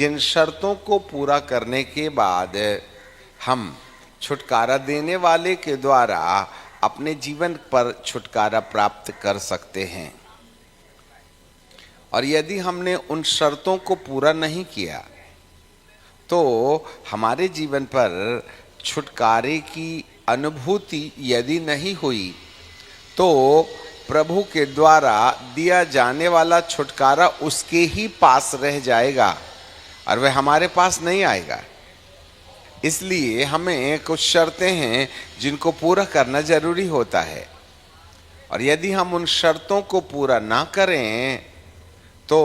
जिन शर्तों को पूरा करने के बाद हम छुटकारा देने वाले के द्वारा अपने जीवन पर छुटकारा प्राप्त कर सकते हैं। और यदि हमने उन शर्तों को पूरा नहीं किया तो हमारे जीवन पर छुटकारे की अनुभूति यदि नहीं हुई तो प्रभु के द्वारा दिया जाने वाला छुटकारा उसके ही पास रह जाएगा और वह हमारे पास नहीं आएगा। इसलिए हमें कुछ शर्तें हैं जिनको पूरा करना जरूरी होता है, और यदि हम उन शर्तों को पूरा ना करें तो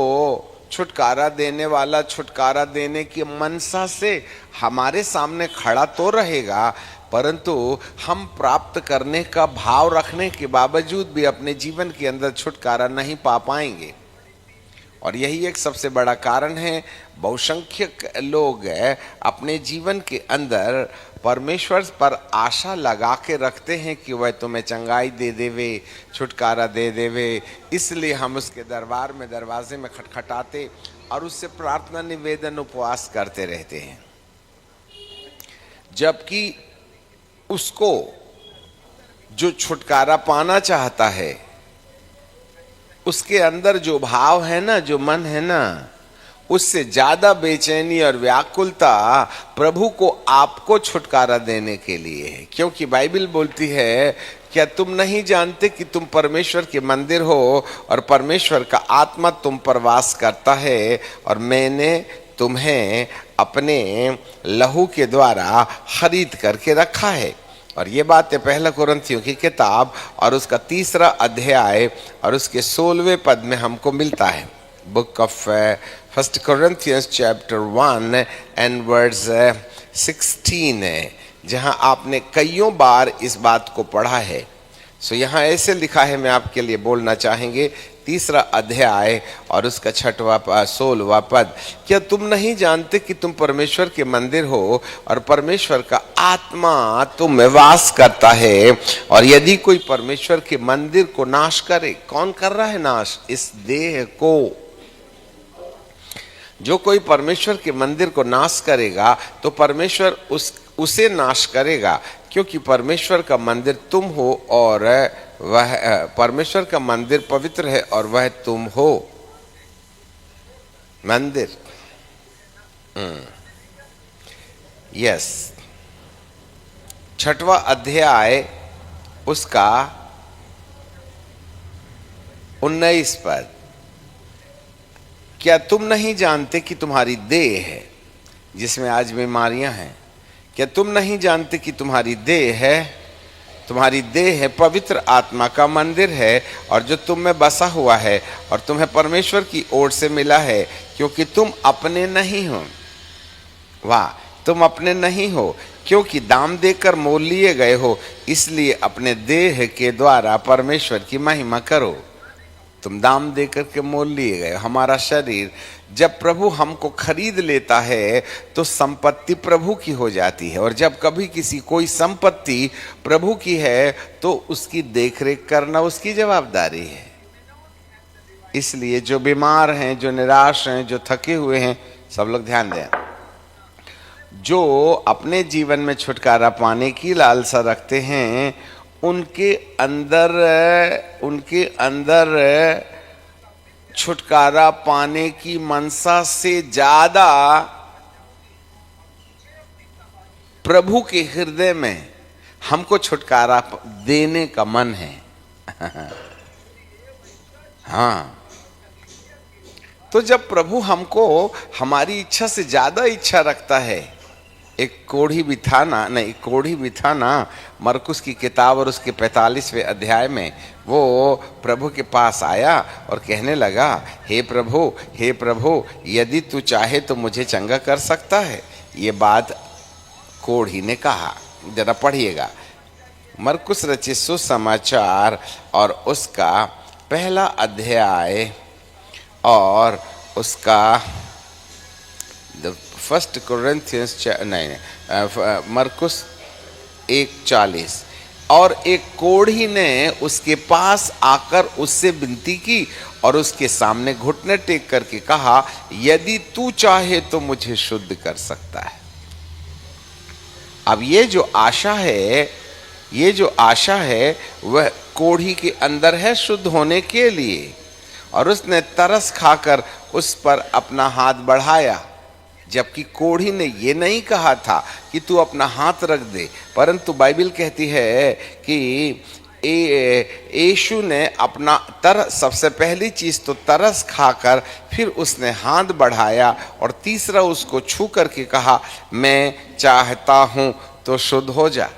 छुटकारा देने वाला छुटकारा देने की मनसा से हमारे सामने खड़ा तो रहेगा, परंतु हम प्राप्त करने का भाव रखने के बावजूद भी अपने जीवन के अंदर छुटकारा नहीं पा पाएंगे। और यही एक सबसे बड़ा कारण है, बहुसंख्यक लोग अपने जीवन के अंदर परमेश्वर पर आशा लगा के रखते हैं कि वह तुम्हें चंगाई दे देवे, छुटकारा दे देवे, इसलिए हम उसके दरबार में दरवाजे में खटखटाते और उससे प्रार्थना निवेदन उपवास करते रहते हैं, जबकि उसको जो छुटकारा पाना चाहता है उसके अंदर जो भाव है ना, जो मन है ना, उससे ज्यादा बेचैनी और व्याकुलता प्रभु को आपको छुटकारा देने के लिए है। क्योंकि बाइबल बोलती है, क्या तुम नहीं जानते कि तुम परमेश्वर के मंदिर हो और परमेश्वर का आत्मा तुम पर वास करता है, और मैंने तुम्हें अपने लहू के द्वारा खरीद करके रखा है। और ये बात है पहला कुरिन्थियों की किताब और उसका 3 अध्याय और उसके 16वें पद में हमको मिलता है। Book of 1 Corinthians chapter 1 and verse 16 है, जहाँ आपने कईयों बार इस बात को पढ़ा है। सो यहाँ ऐसे लिखा है, मैं आपके लिए बोलना चाहेंगे, 3 अध्याय और उसका 16वां पद, क्या तुम नहीं जानते कि तुम परमेश्वर के मंदिर हो और परमेश्वर का आत्मा तुम में वास करता है? और यदि कोई परमेश्वर के मंदिर को नाश करे, कौन कर रहा है नाश? इस देह को। जो कोई परमेश्वर के मंदिर को नाश करेगा तो परमेश्वर उसे नाश करेगा, क्योंकि परमेश्वर का मंदिर तुम हो और वह परमेश्वर का मंदिर पवित्र है और वह तुम हो। मंदिर, यस। 6वां अध्याय उसका 19 पद, क्या तुम नहीं जानते कि तुम्हारी देह है जिसमें आज बीमारियां हैं? क्या तुम नहीं जानते कि तुम्हारी देह है पवित्र आत्मा का मंदिर है और जो तुम में बसा हुआ है और तुम्हें परमेश्वर की ओर से मिला है, क्योंकि तुम अपने नहीं हो। वाह, तुम अपने नहीं हो, क्योंकि दाम देकर मोल लिए गए हो, इसलिए अपने देह के द्वारा परमेश्वर की महिमा करो। तुम दाम देकर के मोल लिए गए। हमारा शरीर, जब प्रभु हमको खरीद लेता है तो संपत्ति प्रभु की हो जाती है, और जब कभी कोई संपत्ति प्रभु की है तो उसकी देखरेख करना उसकी जवाबदारी है। इसलिए जो बीमार हैं, जो निराश हैं, जो थके हुए हैं, सब लोग ध्यान दें। जो अपने जीवन में छुटकारा पाने की लालसा रखते हैं, उनके अंदर छुटकारा पाने की मनसा से ज्यादा प्रभु के हृदय में हमको छुटकारा देने का मन है। हाँ, तो जब प्रभु हमको हमारी इच्छा से ज्यादा इच्छा रखता है, एक कोढ़ी भी था ना मरकुस की किताब और उसके 45वें अध्याय में, वो प्रभु के पास आया और कहने लगा, हे प्रभु, यदि तू चाहे तो मुझे चंगा कर सकता है। ये बात कोढ़ी ने कहा। जरा पढ़िएगा, मरकुस रचित सुसमाचार और उसका 1 अध्याय और उसका 1 Corinthians मरकुस 1:40, और एक कोढ़ी ने उसके पास आकर उससे विनती की और उसके सामने घुटने टेक करके कहा, यदि तू चाहे तो मुझे शुद्ध कर सकता है। अब ये जो आशा है वह कोढ़ी के अंदर है शुद्ध होने के लिए, और उसने तरस खाकर उस पर अपना हाथ बढ़ाया, जबकि कोढ़ी ने ये नहीं कहा था कि तू अपना हाथ रख दे, परंतु बाइबल कहती है कि यीशु ने अपना सबसे पहली चीज तो तरस खाकर फिर उसने हाथ बढ़ाया और तीसरा उसको छू करके कहा, मैं चाहता हूं तो शुद्ध हो जा।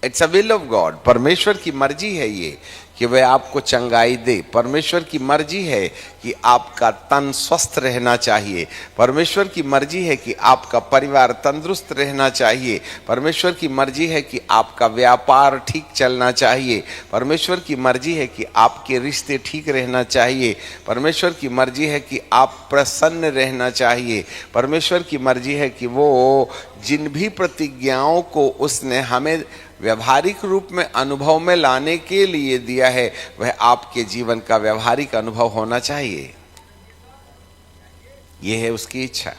It's a will of God. परमेश्वर की मर्जी है ये कि वह आपको चंगाई दे। परमेश्वर की मर्जी है कि आपका तन स्वस्थ रहना चाहिए। परमेश्वर की मर्जी है कि आपका परिवार तंदुरुस्त रहना चाहिए। परमेश्वर की मर्जी है कि आपका व्यापार ठीक चलना चाहिए। परमेश्वर की मर्जी है कि आपके रिश्ते ठीक रहना चाहिए। परमेश्वर की मर्जी है कि आप प्रसन्न रहना चाहिए। परमेश्वर की मर्जी है कि वो जिन भी प्रतिज्ञाओं को उसने हमें व्यवहारिक रूप में अनुभव में लाने के लिए दिया है, वह आपके जीवन का व्यवहारिक अनुभव होना चाहिए। यह है उसकी इच्छा।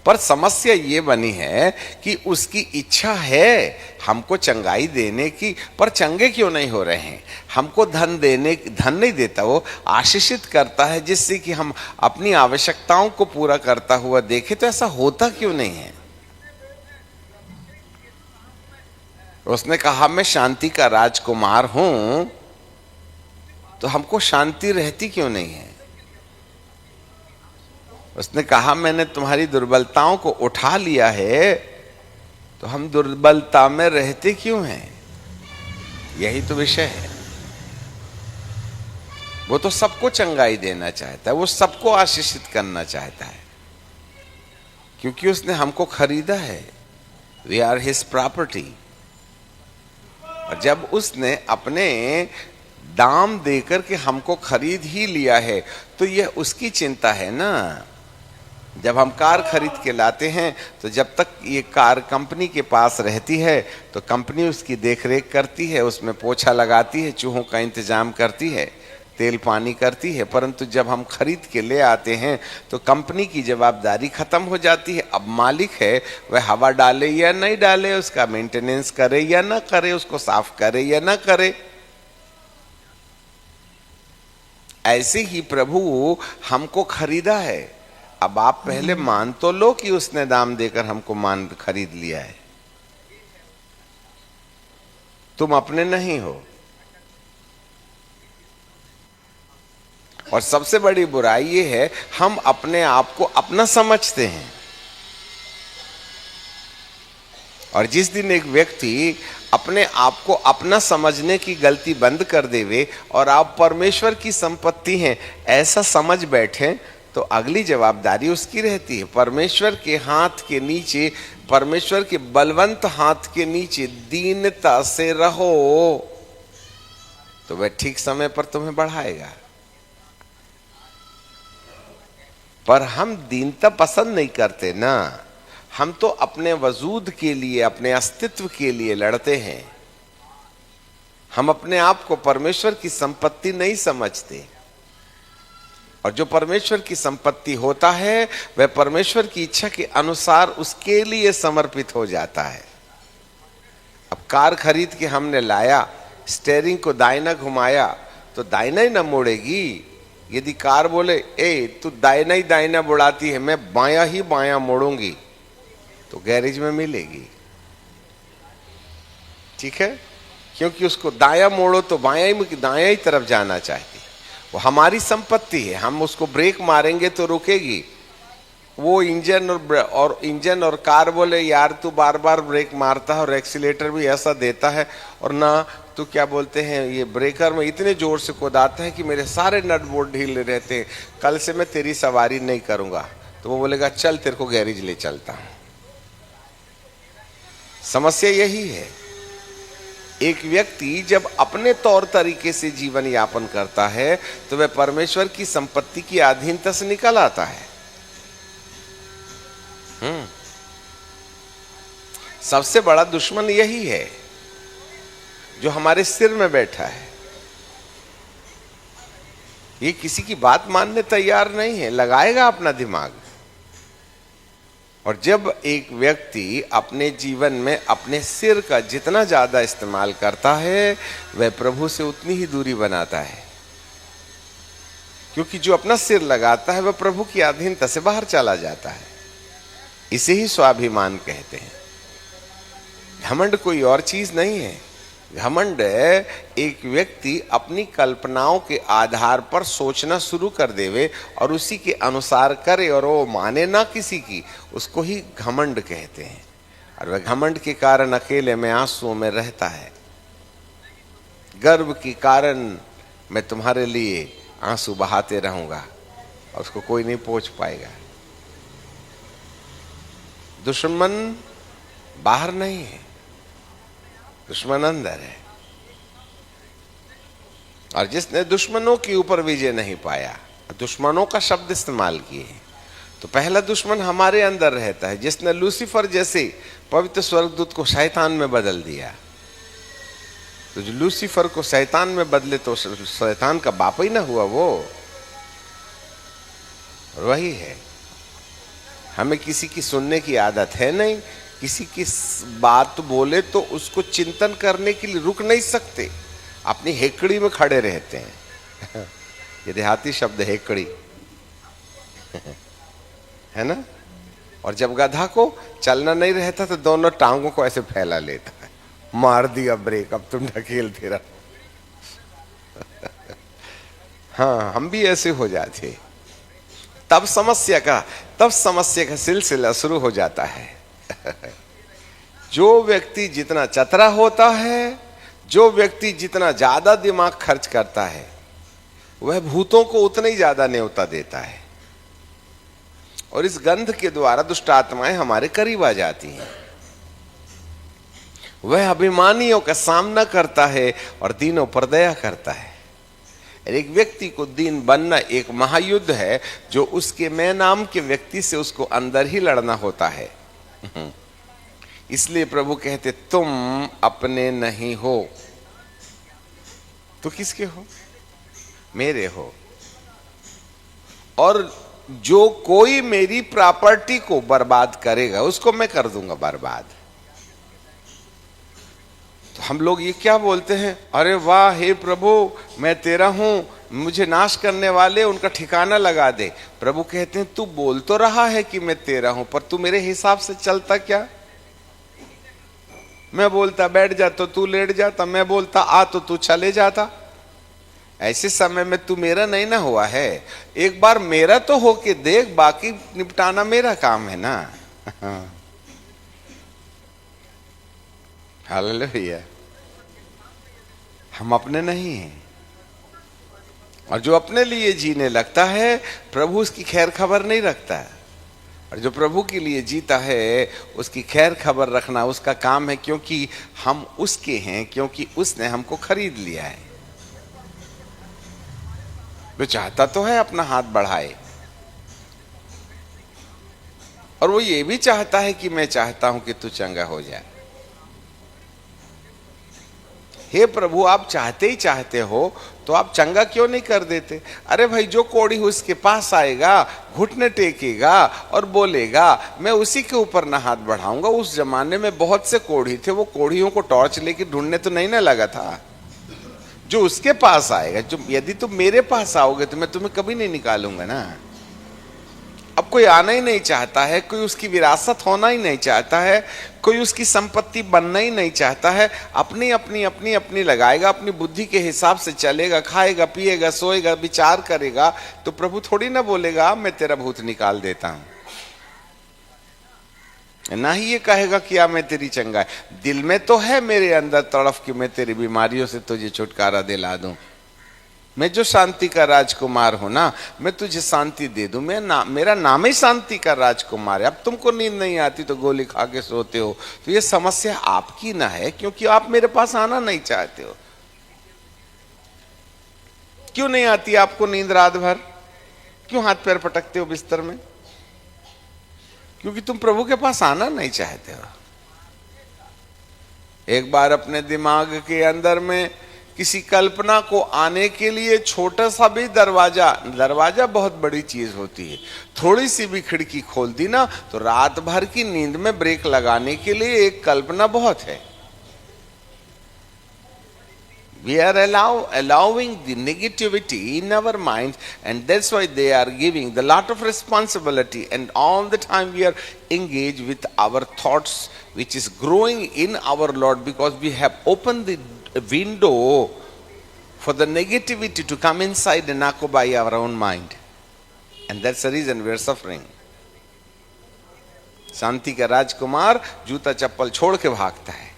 पर समस्या ये बनी है कि उसकी इच्छा है हमको चंगाई देने की, पर चंगे क्यों नहीं हो रहे हैं। हमको धन नहीं देता, वो आशीषित करता है जिससे कि हम अपनी आवश्यकताओं को पूरा करता हुआ देखें। तो ऐसा होता क्यों नहीं है। उसने कहा, मैं शांति का राजकुमार हूं, तो हमको शांति रहती क्यों नहीं है। उसने कहा, मैंने तुम्हारी दुर्बलताओं को उठा लिया है, तो हम दुर्बलता में रहते क्यों हैं। यही तो विषय है। वो तो सबको चंगाई देना चाहता है, वो सबको आशीषित करना चाहता है, क्योंकि उसने हमको खरीदा है। We are his property. और जब उसने अपने दाम देकर के हमको खरीद ही लिया है, तो यह उसकी चिंता है ना। जब हम कार खरीद के लाते हैं, तो जब तक ये कार कंपनी के पास रहती है, तो कंपनी उसकी देखरेख करती है, उसमें पोछा लगाती है, चूहों का इंतजाम करती है, तेल पानी करती है। परंतु जब हम खरीद के ले आते हैं, तो कंपनी की जवाबदारी खत्म हो जाती है। अब मालिक है, वह हवा डाले या नहीं डाले, उसका मेंटेनेंस करे या ना करे, उसको साफ करे या ना करे। ऐसे ही प्रभु हमको खरीदा है। अब आप पहले मान तो लो कि उसने दाम देकर हमको खरीद लिया है। तुम अपने नहीं हो। और सबसे बड़ी बुराई ये है, हम अपने आप को अपना समझते हैं। और जिस दिन एक व्यक्ति अपने आप को अपना समझने की गलती बंद कर देवे और आप परमेश्वर की संपत्ति हैं ऐसा समझ बैठे, तो अगली जवाबदारी उसकी रहती है। परमेश्वर के हाथ के नीचे, परमेश्वर के बलवंत हाथ के नीचे दीनता से रहो, तो वह ठीक समय पर तुम्हें बढ़ाएगा। पर हम दीनता पसंद नहीं करते ना। हम तो अपने वजूद के लिए, अपने अस्तित्व के लिए लड़ते हैं। हम अपने आप को परमेश्वर की संपत्ति नहीं समझते। और जो परमेश्वर की संपत्ति होता है, वह परमेश्वर की इच्छा के अनुसार उसके लिए समर्पित हो जाता है। अब कार खरीद के हमने लाया, स्टीयरिंग को दाहिना घुमाया, तो दाहिना ही ना मोड़ेगी। यदि कार बोले, ए तू दाहिना ही दाहिना बुड़ाती है, मैं बायां ही बायां मोड़ूंगी, तो गैरेज में मिलेगी। ठीक है, क्योंकि उसको दायां मोड़ो तो दायां ही तरफ जाना चाहती। वो हमारी संपत्ति है, हम उसको ब्रेक मारेंगे तो रुकेगी। वो इंजन और कार बोले, यार तू बार बार ब्रेक मारता है और एक्सीलेटर भी ऐसा देता है, और ना तो क्या बोलते हैं, ये ब्रेकर में इतने जोर से कुदाते हैं कि मेरे सारे नट बोल्ट ढीले रहते हैं, कल से मैं तेरी सवारी नहीं करूंगा। तो वो बोलेगा, चल तेरे को गैरेज ले चलता हूं। समस्या यही है। एक व्यक्ति जब अपने तौर तरीके से जीवन यापन करता है, तो वह परमेश्वर की संपत्ति की अधीनता से निकल आता है। सबसे बड़ा दुश्मन यही है जो हमारे सिर में बैठा है। ये किसी की बात मानने तैयार नहीं है, लगाएगा अपना दिमाग। और जब एक व्यक्ति अपने जीवन में अपने सिर का जितना ज्यादा इस्तेमाल करता है, वह प्रभु से उतनी ही दूरी बनाता है। क्योंकि जो अपना सिर लगाता है वह प्रभु की अधीनता से बाहर चला जाता है। इसे ही स्वाभिमान कहते हैं। घमंड कोई और चीज नहीं है। घमंड एक व्यक्ति अपनी कल्पनाओं के आधार पर सोचना शुरू कर देवे और उसी के अनुसार करे और वो माने ना किसी की, उसको ही घमंड कहते हैं। और वह घमंड के कारण अकेले में आंसुओं में रहता है। गर्व के कारण मैं तुम्हारे लिए आंसू बहाते रहूंगा और उसको कोई नहीं पहुंच पाएगा। दुश्मन बाहर नहीं है, दुश्मन अंदर है। और जिसने दुश्मनों के ऊपर विजय नहीं पाया, दुश्मनों का शब्द इस्तेमाल किए, तो पहला दुश्मन हमारे अंदर रहता है। जिसने लूसीफर जैसे पवित्र स्वर्गदूत को शैतान में बदल दिया, तो जो लूसीफर को शैतान में बदले तो शैतान का बाप ही ना हुआ वो। और वही है, हमें किसी की सुनने की आदत है नहीं। किसी की बात बोले तो उसको चिंतन करने के लिए रुक नहीं सकते, अपनी हेकड़ी में खड़े रहते हैं। ये देहाती शब्द हेकड़ी है ना। और जब गधा को चलना नहीं रहता तो दोनों टांगों को ऐसे फैला लेता है, मार दिया ब्रेक, अब तुम ढकेलते रहो। हाँ, हम भी ऐसे हो जाते। तब समस्या का सिलसिला शुरू हो जाता है। जो व्यक्ति जितना चतरा होता है, जो व्यक्ति जितना ज्यादा दिमाग खर्च करता है, वह भूतों को उतना ही ज्यादा न्योता देता है। और इस गंध के द्वारा दुष्ट आत्माएं हमारे करीब आ जाती हैं। वह अभिमानियों का सामना करता है और दीनों पर दया करता है। एक व्यक्ति को दीन बनना एक महायुद्ध है, जो उसके मैं नाम के व्यक्ति से उसको अंदर ही लड़ना होता है। इसलिए प्रभु कहते, तुम अपने नहीं हो तो किसके हो? मेरे हो। और जो कोई मेरी प्रॉपर्टी को बर्बाद करेगा उसको मैं कर दूंगा बर्बाद। तो हम लोग ये क्या बोलते हैं, अरे वाह हे प्रभु मैं तेरा हूं, मुझे नाश करने वाले उनका ठिकाना लगा दे। प्रभु कहते हैं, तू बोल तो रहा है कि मैं तेरा हूं, पर तू मेरे हिसाब से चलता क्या? मैं बोलता बैठ जा तो तू लेट जाता, मैं बोलता आ तो तू चले जाता। ऐसे समय में तू मेरा नहीं ना हुआ है। एक बार मेरा तो होके देख, बाकी निपटाना मेरा काम है ना। हालेलुया। हम अपने नहीं हैं। और जो अपने लिए जीने लगता है, प्रभु उसकी खैर खबर नहीं रखता है। और जो प्रभु के लिए जीता है, उसकी खैर खबर रखना उसका काम है, क्योंकि हम उसके हैं, क्योंकि उसने हमको खरीद लिया है। वो चाहता तो है अपना हाथ बढ़ाए, और वो ये भी चाहता है कि मैं चाहता हूं कि तू चंगा हो जाए। हे प्रभु, आप चाहते ही चाहते हो तो आप चंगा क्यों नहीं कर देते? अरे भाई, जो कोढ़ी उसके पास आएगा, घुटने टेकेगा और बोलेगा मैं उसी के ऊपर ना हाथ बढ़ाऊंगा। उस जमाने में बहुत से कोढ़ी थे, वो कोढ़ियों को टॉर्च लेके ढूंढने तो नहीं ना लगा था। जो उसके पास आएगा, जो यदि तुम मेरे पास आओगे तो मैं तुम्हें कभी नहीं निकालूंगा ना। अब कोई आना ही नहीं चाहता है, कोई उसकी विरासत होना ही नहीं चाहता है, कोई उसकी संपत्ति बनना ही नहीं चाहता है। अपनी अपनी अपनी अपनी लगाएगा, अपनी बुद्धि के हिसाब से चलेगा, खाएगा पिएगा सोएगा विचार करेगा। तो प्रभु थोड़ी ना बोलेगा मैं तेरा भूत निकाल देता हूं, ना ही ये कहेगा कि मैं तेरी चंगा है। दिल में तो है मेरे अंदर तड़फ कि मैं तेरी बीमारियों से तुझे छुटकारा दिला दूं, मैं जो शांति का राजकुमार हूं ना, मैं तुझे शांति दे दूं। मेरा नाम ही शांति का राजकुमार है। अब तुमको नींद नहीं आती तो गोली खा के सोते हो, तो ये समस्या आपकी ना है, क्योंकि आप मेरे पास आना नहीं चाहते हो। क्यों नहीं आती आपको नींद रात भर? क्यों हाथ पैर पटकते हो बिस्तर में? क्योंकि तुम प्रभु के पास आना नहीं चाहते हो। एक बार अपने दिमाग के अंदर में किसी कल्पना को आने के लिए छोटा सा भी दरवाजा बहुत बड़ी चीज होती है। थोड़ी सी भी खिड़की खोल दी ना तो रात भर की नींद में ब्रेक लगाने के लिए एक कल्पना बहुत है। We are allowing the negativity in our minds, and that's why they are giving the lot of responsibility, and all the time we are engaged with our thoughts, which is growing in our Lord, because we have opened the window for the negativity to come inside and occupy our own mind, and that's the reason we are suffering. शांति का राजकुमार जूता चप्पल छोड़ के भागता है।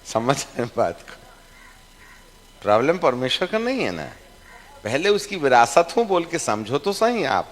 समझ रहे हैं बात को? प्रॉब्लम परमेश्वर का नहीं है ना, पहले उसकी विरासत हूं बोल के समझो तो सही आप।